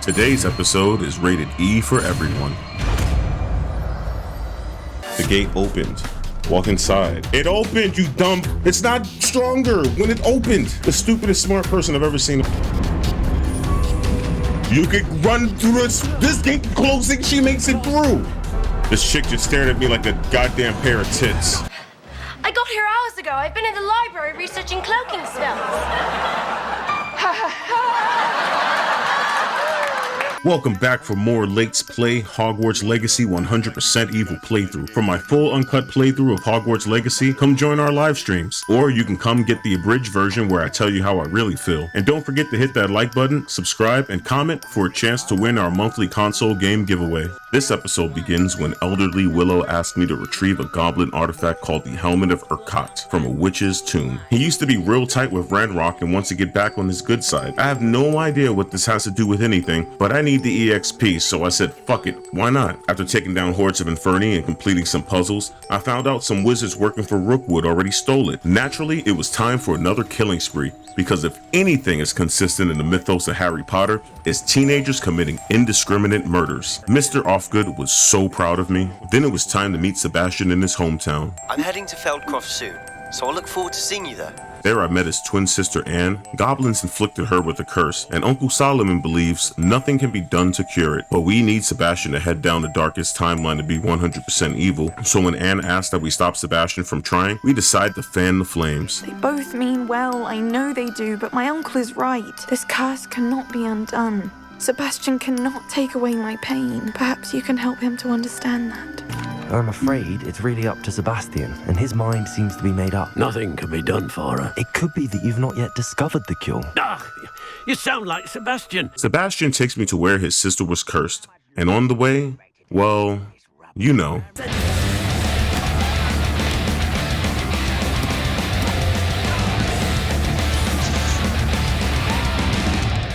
Today's episode is rated E for everyone. The gate opened. Walk inside. It opened, you dumb. It's not stronger when it opened. The stupidest smart person I've ever seen. You could run through this gate closing, she makes it through. This chick just stared at me like a goddamn pair of tits. I got here hours ago. I've been in the library researching cloaking spells. Welcome back for more Let's Play Hogwarts Legacy 100% Evil playthrough. For my full uncut playthrough of Hogwarts Legacy, come join our live streams. Or you can come get the abridged version where I tell you how I really feel. And don't forget to hit that like button, subscribe, and comment for a chance to win our monthly console game giveaway. This episode begins when elderly Willow asked me to retrieve a goblin artifact called the Helmet of Urquhart from a witch's tomb. He used to be real tight with Ranrock and wants to get back on his good side. I have no idea what this has to do with anything, but I need the EXP, so I said fuck it, why not? After taking down hordes of Inferni and completing some puzzles, I found out some wizards working for Rookwood already stole it. Naturally, it was time for another killing spree, because if anything is consistent in the mythos of Harry Potter, it's teenagers committing indiscriminate murders. Mr. Offgood was so proud of me. Then it was time to meet Sebastian in his hometown. I'm heading to Feldcroft soon, so I'll look forward to seeing you there. There I met his twin sister Anne. Goblins inflicted her with a curse, and Uncle Solomon believes nothing can be done to cure it. But we need Sebastian to head down the darkest timeline to be 100% evil. So when Anne asked that we stop Sebastian from trying, we decide to fan the flames. They both mean well, I know they do, but my uncle is right. This curse cannot be undone. Sebastian cannot take away my pain. Perhaps you can help him to understand that. I'm afraid it's really up to Sebastian, and his mind seems to be made up. Nothing can be done for her. It could be that you've not yet discovered the cure. Ah, you sound like Sebastian. Sebastian takes me to where his sister was cursed, and on the way, well, you know.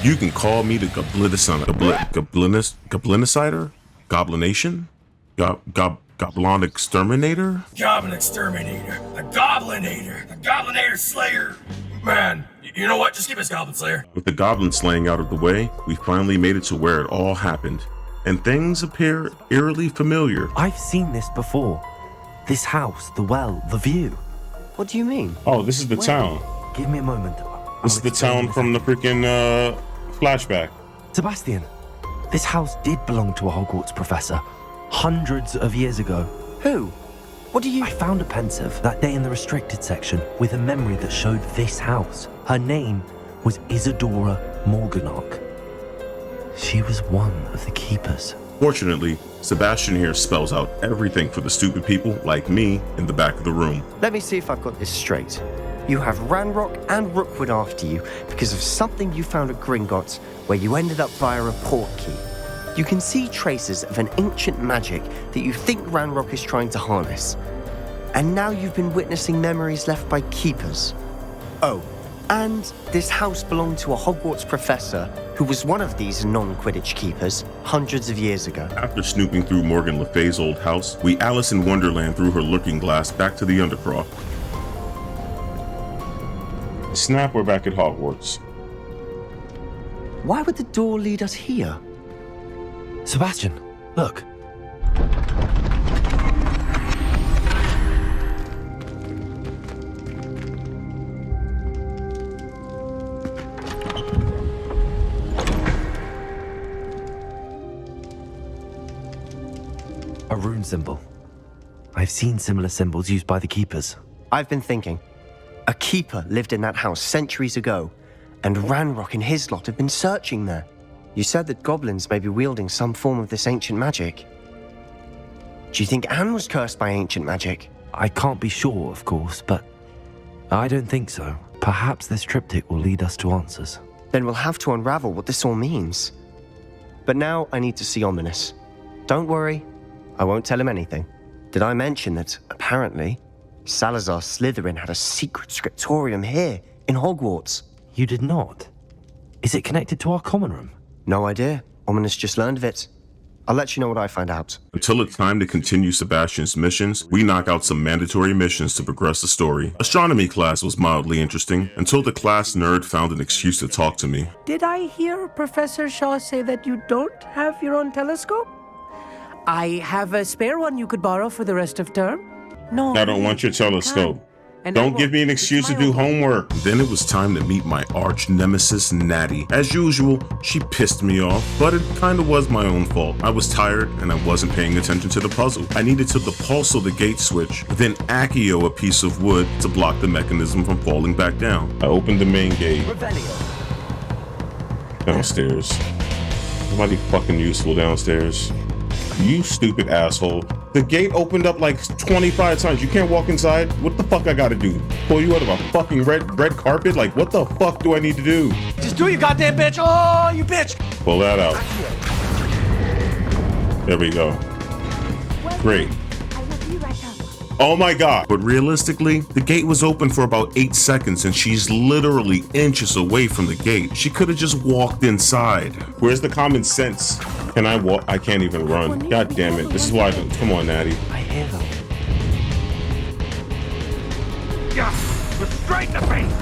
You can call me the Goblinicider? Goblination? Goblin Exterminator? Goblin Exterminator. The Goblinator. The Goblinator Slayer. Man, you know what? Just keep us Goblin Slayer. With the goblin slaying out of the way, we finally made it to where it all happened. And things appear eerily familiar. I've seen this before. This house, the well, the view. What do you mean? Oh, this is the town. Give me a moment. This is the town from the freaking flashback. Sebastian, this house did belong to a Hogwarts professor. Hundreds of years ago. Who? What do you... I found a pensive that day in the restricted section with a memory that showed this house. Her name was Isadora Morganach. She was one of the keepers. Fortunately, Sebastian here spells out everything for the stupid people like me in the back of the room. Let me see if I've got this straight. You have Ranrock and Rookwood after you because of something you found at Gringotts where you ended up via a portkey. You can see traces of an ancient magic that you think Ranrock is trying to harness. And now you've been witnessing memories left by keepers. Oh, and this house belonged to a Hogwarts professor who was one of these non-Quidditch keepers hundreds of years ago. After snooping through Morgan Le Fay's old house, we Alice in Wonderland through her looking glass back to the Undercroft. Snap, we're back at Hogwarts. Why would the door lead us here? Sebastian, look. A rune symbol. I've seen similar symbols used by the keepers. I've been thinking. A keeper lived in that house centuries ago, and Ranrock and his lot have been searching there. You said that goblins may be wielding some form of this ancient magic. Do you think Anne was cursed by ancient magic? I can't be sure, of course, but I don't think so. Perhaps this triptych will lead us to answers. Then we'll have to unravel what this all means. But now I need to see Ominous. Don't worry, I won't tell him anything. Did I mention that, apparently, Salazar Slytherin had a secret scriptorium here, in Hogwarts? You did not? Is it connected to our common room? No idea. Ominous just learned of it. I'll let you know what I find out. Until it's time to continue Sebastian's missions, we knock out some mandatory missions to progress the story. Astronomy class was mildly interesting, until the class nerd found an excuse to talk to me. Did I hear Professor Shaw say that you don't have your own telescope? I have a spare one you could borrow for the rest of term. No, I don't want your telescope. And I Don't give won't. me an It's excuse to my do own. homework. Then it was time to meet my arch nemesis, Natty. As usual, she pissed me off, but it kinda was my own fault. I was tired and I wasn't paying attention to the puzzle. I needed to depulso the gate switch, then accio a piece of wood to block the mechanism from falling back down. I opened the main gate. Downstairs. Nobody fucking useful downstairs. You stupid asshole. The gate opened up like 25 times. You can't walk inside? What the fuck I gotta do? Pull you out of a fucking red carpet? Like, what the fuck do I need to do? Just do it, you goddamn bitch! Oh, you bitch! Pull that out. There we go. Great. Oh my god. But realistically, the gate was open for about 8 seconds and she's literally inches away from the gate. She could have just walked inside. Where's the common sense? Can I walk? I can't even run. God damn it. This is why I don't. Come on, Natty. I hear them. Yeah, straight in the face.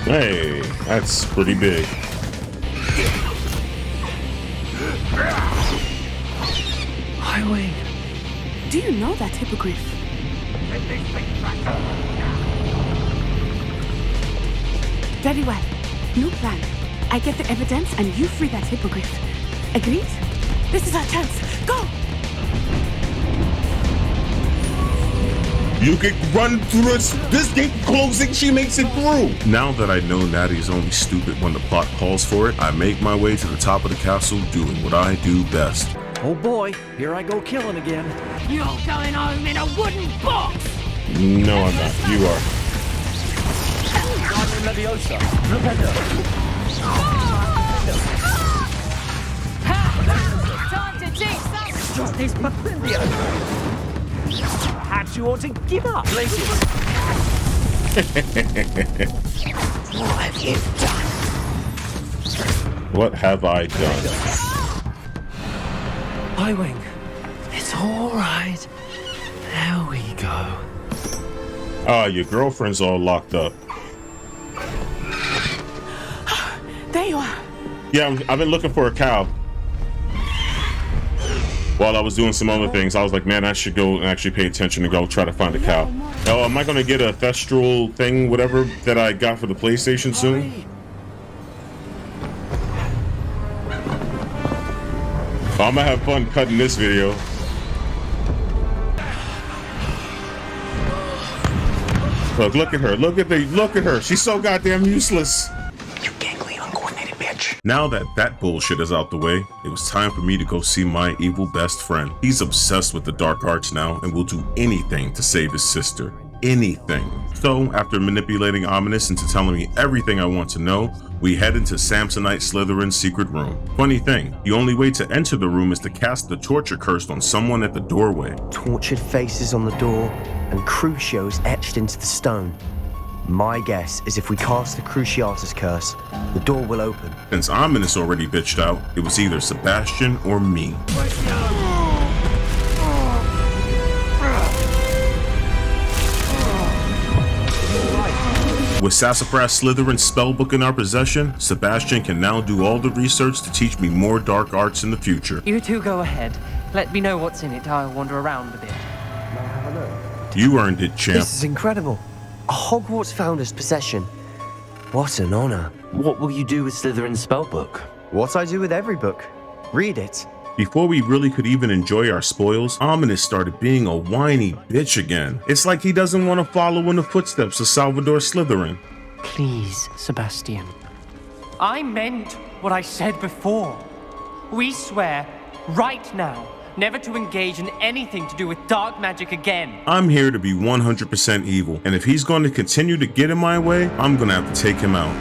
Hey, that's pretty big. Highway. Do you know that hippogriff? Very well. New plan. I get the evidence and you free that hippogriff. Agreed? This is our chance. Go! You can run through this gate closing, she makes it through. Now that I know Natty's only stupid when the plot calls for it, I make my way to the top of the castle doing what I do best. Oh boy, here I go killing again. You're going home in a wooden box! No, I'm not. You are. Time to teach some... This Perhaps you ought to give up. What have you done? What have I done? Highwing. It's all right. There we go. Ah, your girlfriend's all locked up. There you are. Yeah, I've been looking for a cow. While I was doing some other things, I was like, man, I should go and actually pay attention and go try to find a cow. Oh, am I gonna get a thestral thing, whatever, that I got for the PlayStation soon? I'm gonna have fun cutting this video. Look at her. Look at her. She's so goddamn useless. You gangly, uncoordinated bitch. Now that that bullshit is out the way, it was time for me to go see my evil best friend. He's obsessed with the dark arts now and will do anything to save his sister. Anything. So, after manipulating Ominous into telling me everything I want to know, we head into Samsonite Slytherin's secret room. Funny thing, the only way to enter the room is to cast the torture curse on someone at the doorway. Tortured faces on the door and crucios etched into the stone. My guess is if we cast the Cruciatus curse, the door will open. Since Ominous already bitched out, it was either Sebastian or me. With Sassafras Slytherin's spellbook in our possession, Sebastian can now do all the research to teach me more dark arts in the future. You two go ahead. Let me know what's in it. I'll wander around a bit. You earned it, champ. This is incredible. A Hogwarts founder's possession. What an honor. What will you do with Slytherin's spellbook? What I do with every book. Read it. Before we really could even enjoy our spoils, Ominous started being a whiny bitch again. It's like he doesn't want to follow in the footsteps of Salvador Slytherin. Please, Sebastian. I meant what I said before. We swear, right now, never to engage in anything to do with dark magic again. I'm here to be 100% evil, and if he's going to continue to get in my way, I'm going to have to take him out.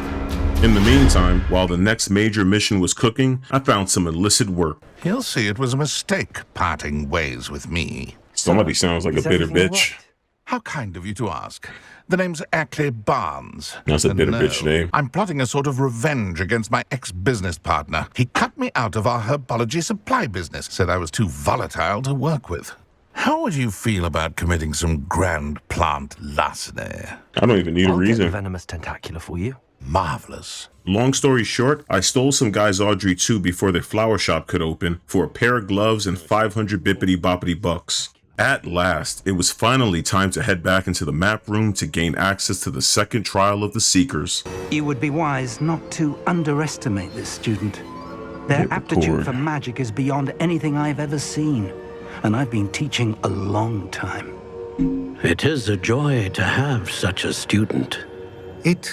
In the meantime, while the next major mission was cooking, I found some illicit work. He'll see it was a mistake parting ways with me. Somebody sounds like a Is bitter everything bitch. all right? How kind of you to ask. The name's Ackley Barnes. That's a And bit of no, bitch name. I'm plotting a sort of revenge against my ex-business partner. He cut me out of our herbology supply business, said I was too volatile to work with. How would you feel about committing some grand plant larceny? I don't even need a I'll get the reason. venomous tentacula for you. Marvelous. Long story short, I stole some guy's Audrey 2 before their flower shop could open for a pair of gloves and 500 bippity boppity bucks. At last, it was finally time to head back into the map room to gain access to the second trial of the Seekers. You would be wise not to underestimate this student. Their Hit aptitude record. for magic is beyond anything I've ever seen, and I've been teaching a long time. It is a joy to have such a student. It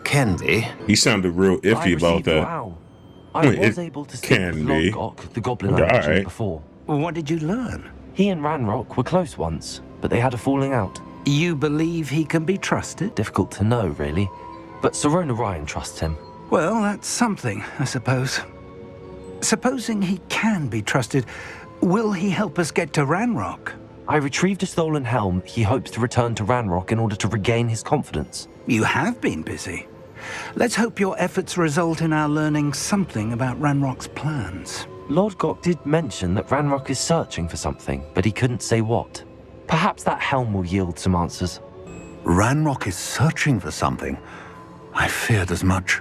can be. He sounded real iffy about that. Wow. I Wait, was it able to speak can with be. Lodgok, the goblin Okay, I mentioned alright. before. What did you learn? He and Ranrock were close once, but they had a falling out. You believe he can be trusted? Difficult to know, really. But Serona Ryan trusts him. Well, that's something, I suppose. Supposing he can be trusted, will he help us get to Ranrock? I retrieved a stolen helm. He hopes to return to Ranrock in order to regain his confidence. You have been busy. Let's hope your efforts result in our learning something about Ranrock's plans. Lodgok did mention that Ranrock is searching for something, but he couldn't say what. Perhaps that helm will yield some answers. Ranrock is searching for something. I feared as much.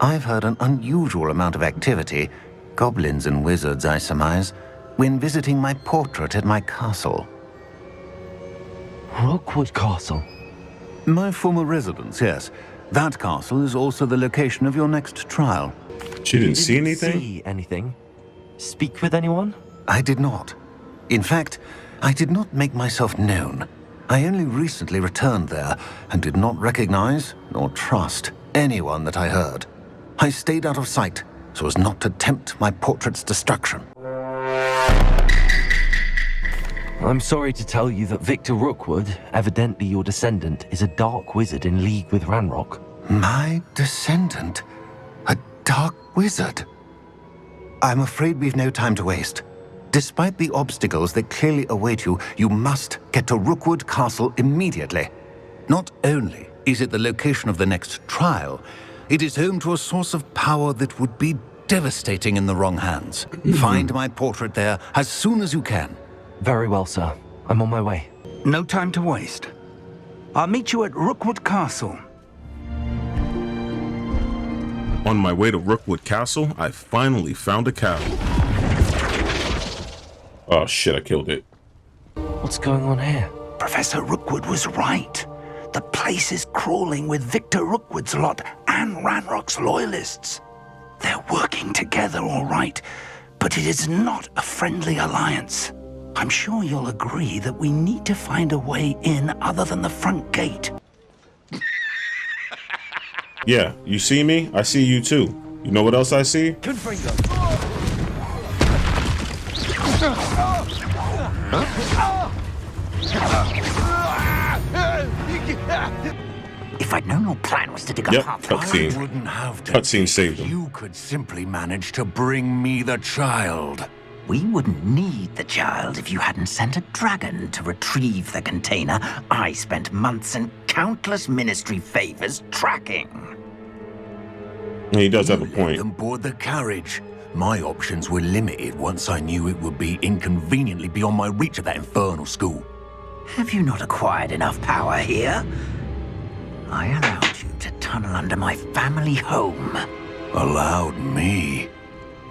I've heard an unusual amount of activity, goblins and wizards, I surmise, when visiting my portrait at my castle. Rookwood Castle? My former residence, yes. That castle is also the location of your next trial. She didn't see anything? See anything? Speak with anyone? I did not. In fact, I did not make myself known. I only recently returned there and did not recognize nor trust anyone that I heard. I stayed out of sight so as not to tempt my portrait's destruction. I'm sorry to tell you that Victor Rookwood, evidently your descendant, is a dark wizard in league with Ranrock. My descendant? A dark wizard? I'm afraid we've no time to waste. Despite the obstacles that clearly await you, you must get to Rookwood Castle immediately. Not only is it the location of the next trial, it is home to a source of power that would be devastating in the wrong hands. Find my portrait there as soon as you can. Very well, sir. I'm on my way. No time to waste. I'll meet you at Rookwood Castle. On my way to Rookwood Castle, I finally found a cow. Oh shit, I killed it. What's going on here? Professor Rookwood was right. The place is crawling with Victor Rookwood's lot and Ranrock's loyalists. They're working together, all right, but it is not a friendly alliance. I'm sure you'll agree that we need to find a way in other than the front gate. Yeah, you see me? I see you too. You know what else I see? If I'd known your plan was to dig Yep, a path, cutscene. I wouldn't have to. Cutscene saved him. You could simply manage to bring me the child. we wouldn't need the child if you hadn't sent a dragon to retrieve the container I spent months and countless ministry favors tracking. He does have a Let point. them board the carriage. My options were limited once I knew it would be inconveniently beyond my reach at that infernal school. Have you not acquired enough power here? I allowed you to tunnel under my family home. Allowed me?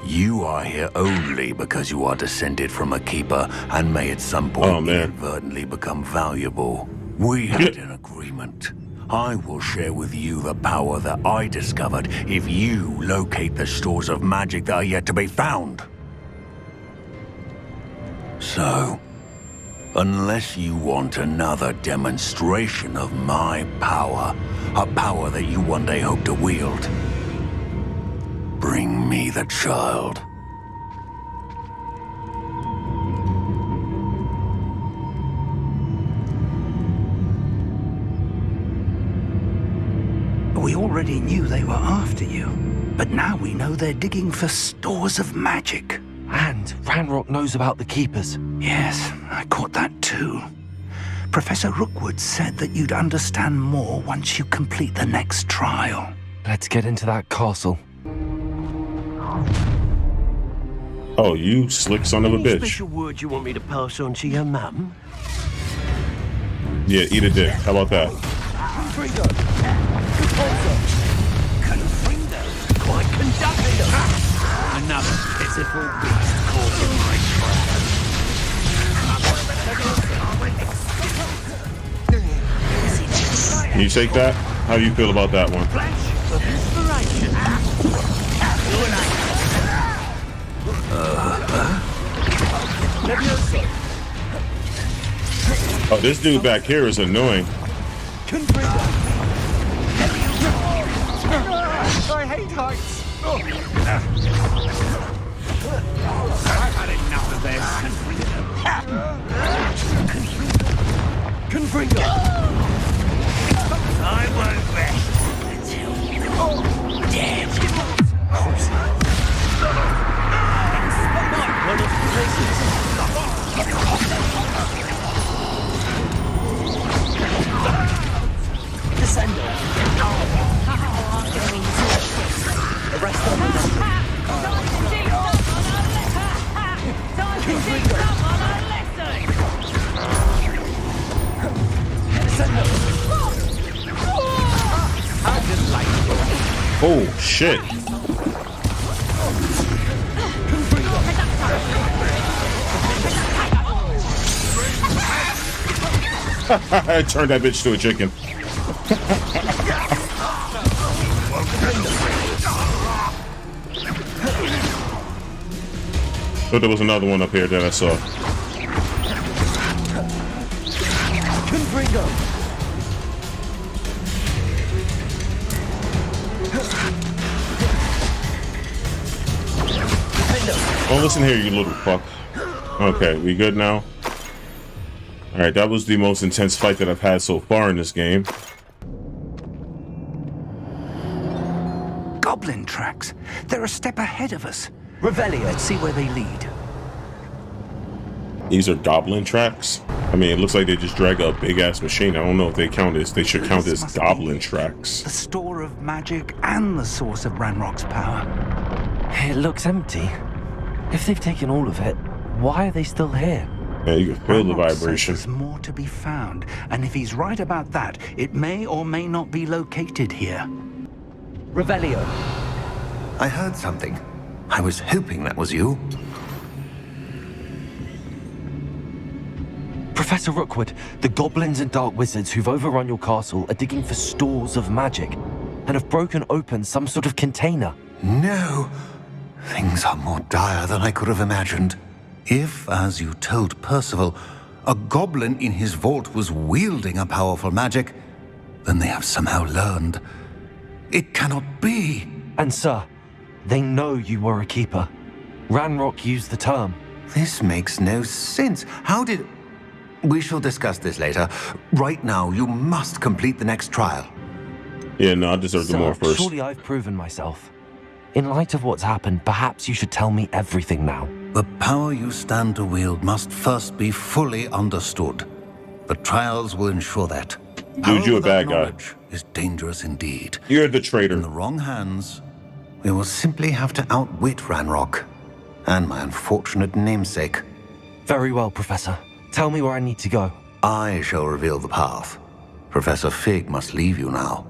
You are here only because you are descended from a keeper and may at some point inadvertently become valuable. We had an agreement. I will share with you the power that I discovered if you locate the stores of magic that are yet to be found. So, unless you want another demonstration of my power, a power that you one day hope to wield, bring me the child. We already knew they were after you, but now we know they're digging for stores of magic. And Ranrock knows about the Keepers. Yes, I caught that too. Professor Rookwood said that you'd understand more once you complete the next trial. Let's get into that castle. Oh, you slick son of a Any bitch. special words you want me to pass on to your mum? Yeah, eat a dick. How about that? Quite conducted. Another pitiful beast caught in my trap. Can you take that? How do you feel about that one? Flash of inspiration. Oh, this dude back here is annoying. I hate heights. I've had enough of this. Confringo. I won't rest until you're dead. One of the places. Descendo. The rest of them. Oh, shit. I turned that bitch to a chicken. Thought there was another one up here that I saw. Oh, listen here, you little fuck. Okay, we good now? Alright, that was the most intense fight that I've had so far in this game. Goblin tracks. They're a step ahead of us. Revelio, let's see where they lead. These are goblin tracks? I mean, it looks like they just drag a big-ass machine. I don't know if they count as, they should count as goblin tracks. The store of magic and the source of Ranrock's power. It looks empty. If they've taken all of it, why are they still here? Yeah, you can feel the Ranrock says vibration. there's more to be found, and if he's right about that, it may or may not be located here. Revelio. I heard something. I was hoping that was you. Professor Rookwood, the goblins and dark wizards who've overrun your castle are digging for stores of magic and have broken open some sort of container. No. Things are more dire than I could have imagined. If, as you told Percival, a goblin in his vault was wielding a powerful magic, then they have somehow learned. It cannot be. And sir, they know you were a keeper. Ranrock used the term. This makes no sense. How did... We shall discuss this later. Right now, you must complete the next trial. Yeah, no, I deserve the more first. Surely I've proven myself. In light of what's happened, perhaps you should tell me everything now. The power you stand to wield must first be fully understood. The trials will ensure that. Dude, you're a bad guy. Is dangerous indeed. You're the traitor. In the wrong hands, we will simply have to outwit Ranrock and my unfortunate namesake. Very well, Professor. Tell me where I need to go. I shall reveal the path. Professor Fig must leave you now.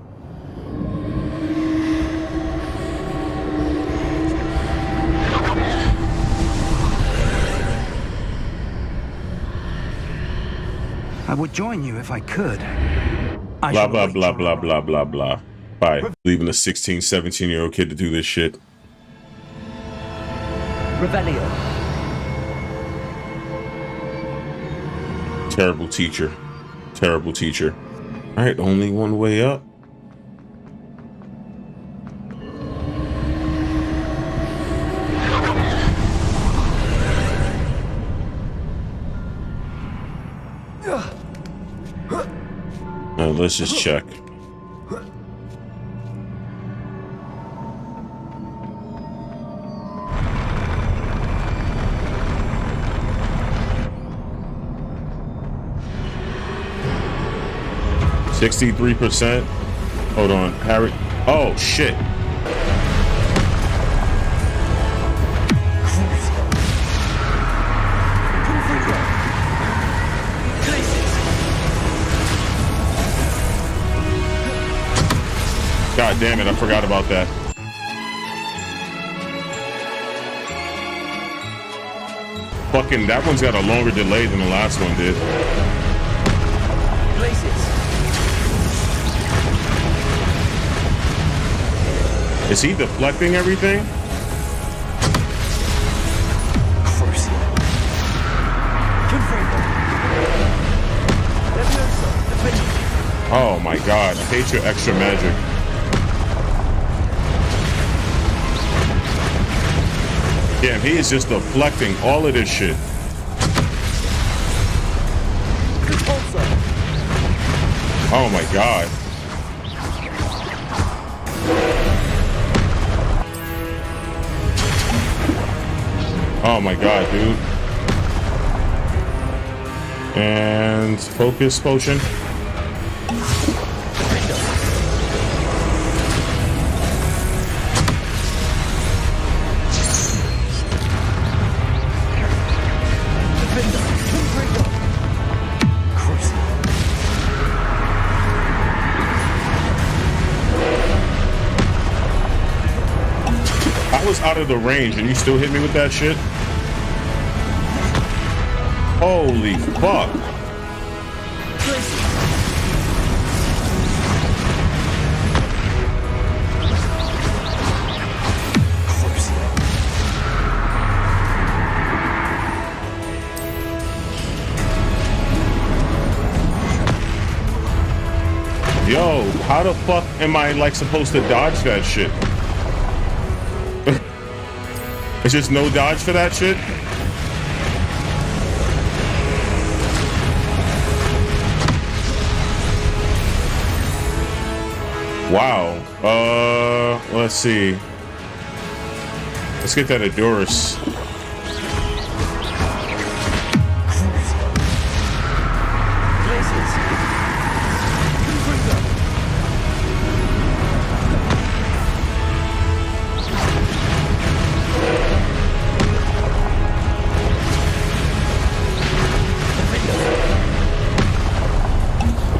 I would join you if I could. Blah, blah, blah, blah, blah, blah, blah. Bye. Leaving a 16, 17-year-old kid to do this shit. Revelio. Terrible teacher. Terrible teacher. Alright, only one way up. Let's just check. 63%. Hold on, Harry. Oh shit. God damn it, I forgot about that. Fucking, that one's got a longer delay than the last one did. Is he deflecting everything? Oh my god, I hate your extra magic. Damn, he is just deflecting all of this shit. Oh my god. Oh my god, dude. And focus potion. I was out of the range and you still hit me with that shit? Holy fuck. Yo, how the fuck am I like supposed to dodge that shit? It's just no dodge for that shit? Wow. Let's see. Let's get that Adurus.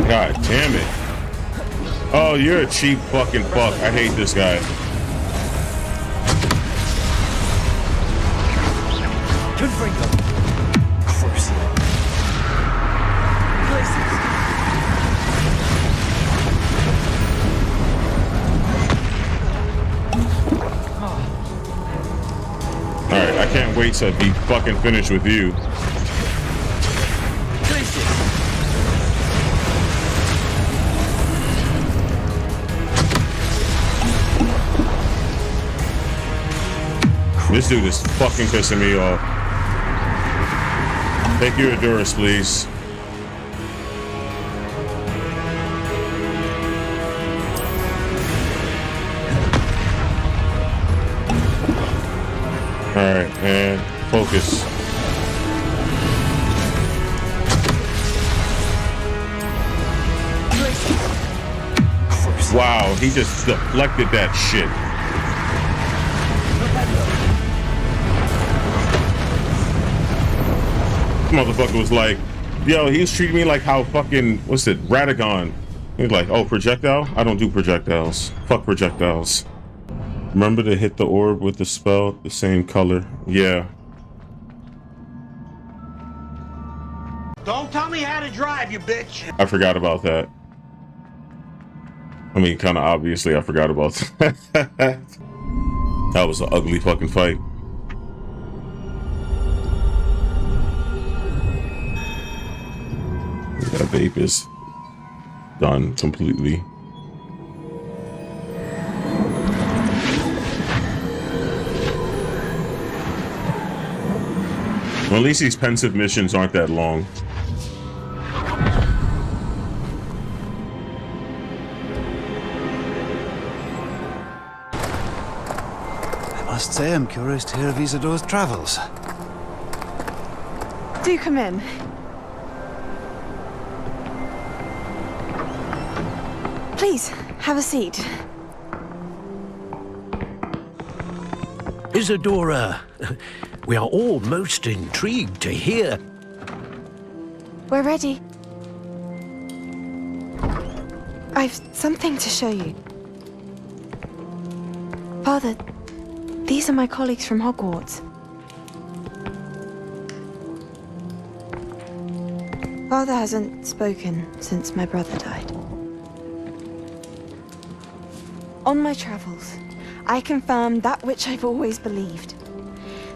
God damn it. Oh, you're a cheap fucking fuck. I hate this guy. Alright, I can't wait to be fucking finished with you. This dude is fucking pissing me off. Take your Adurus, please. Alright, and focus. Wow, he just deflected that shit. Motherfucker was like, yo, he was treating me like how fucking, what's it, Radagon. He was like, oh, projectile? I don't do projectiles. Fuck projectiles. Remember to hit the orb with the spell, the same color. Yeah. Don't tell me how to drive, you bitch. I forgot about that. I mean, kind of obviously I forgot about that. That was an ugly fucking fight. That vape is done completely. Well, at least these pensive missions aren't that long. I must say I'm curious to hear of Isadore's travels. Do come in. Please, have a seat. Isadora, we are all most intrigued to hear. We're ready. I've something to show you. Father, these are my colleagues from Hogwarts. Father hasn't spoken since my brother died. On my travels, I confirmed that which I've always believed.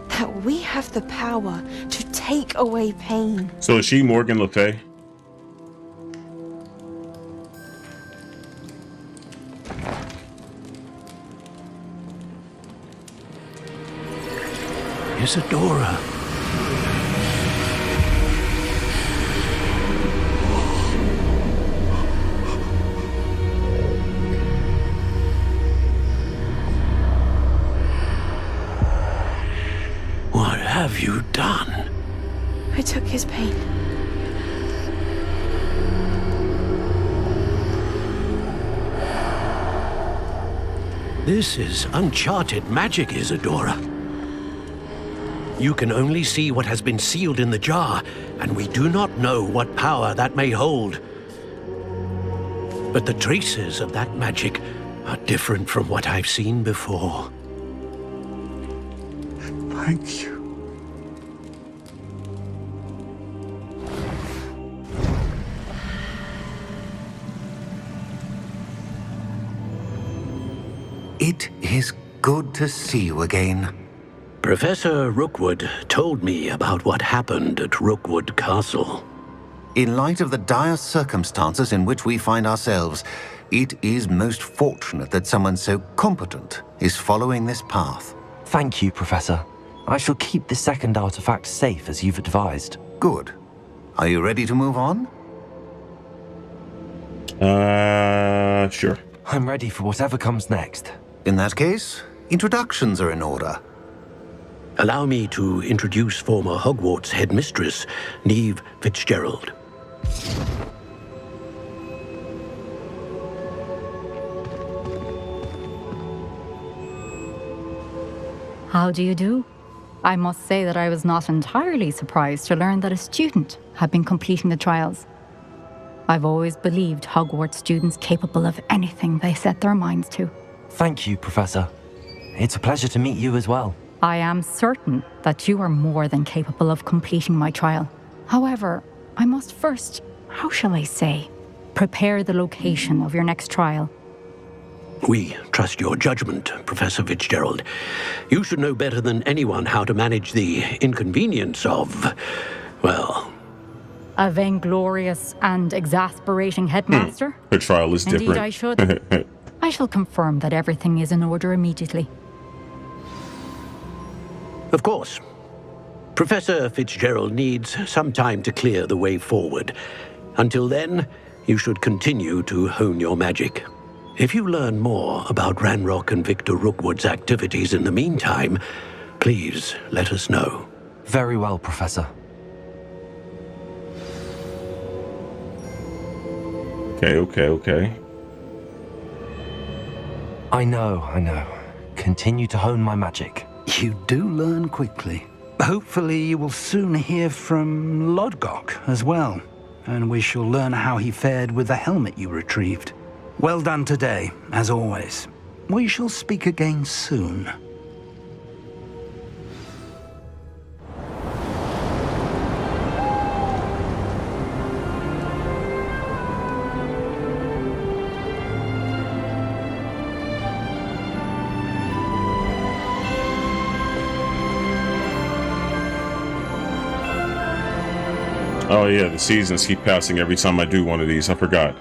That we have the power to take away pain. So is she Morgan Le Fay? Isadora. What have you done? I took his pain. This is uncharted magic, Isadora. You can only see what has been sealed in the jar, and we do not know what power that may hold. But the traces of that magic are different from what I've seen before. Thank you. It is good to see you again. Professor Rookwood told me about what happened at Rookwood Castle. In light of the dire circumstances in which we find ourselves, it is most fortunate that someone so competent is following this path. Thank you, Professor. I shall keep the second artifact safe as you've advised. Good. Are you ready to move on? Sure. I'm ready for whatever comes next. In that case, introductions are in order. Allow me to introduce former Hogwarts headmistress, Neve Fitzgerald. How do you do? I must say that I was not entirely surprised to learn that a student had been completing the trials. I've always believed Hogwarts students capable of anything they set their minds to. Thank you, Professor. It's a pleasure to meet you as well. I am certain that you are more than capable of completing my trial. However, I must first, how shall I say, prepare the location of your next trial. We trust your judgment, Professor Fitzgerald. You should know better than anyone how to manage the inconvenience of, well... A vainglorious and exasperating headmaster? Her trial is Indeed, different. I should. I shall confirm that everything is in order immediately. Of course. Professor Fitzgerald needs some time to clear the way forward. Until then, you should continue to hone your magic. If you learn more about Ranrock and Victor Rookwood's activities in the meantime, please let us know. Very well, Professor. Okay. I know. Continue to hone my magic. You do learn quickly. Hopefully you will soon hear from Lodgok as well, and we shall learn how he fared with the helmet you retrieved. Well done today, as always. We shall speak again soon. Oh yeah, the seasons keep passing every time I do one of these. I forgot.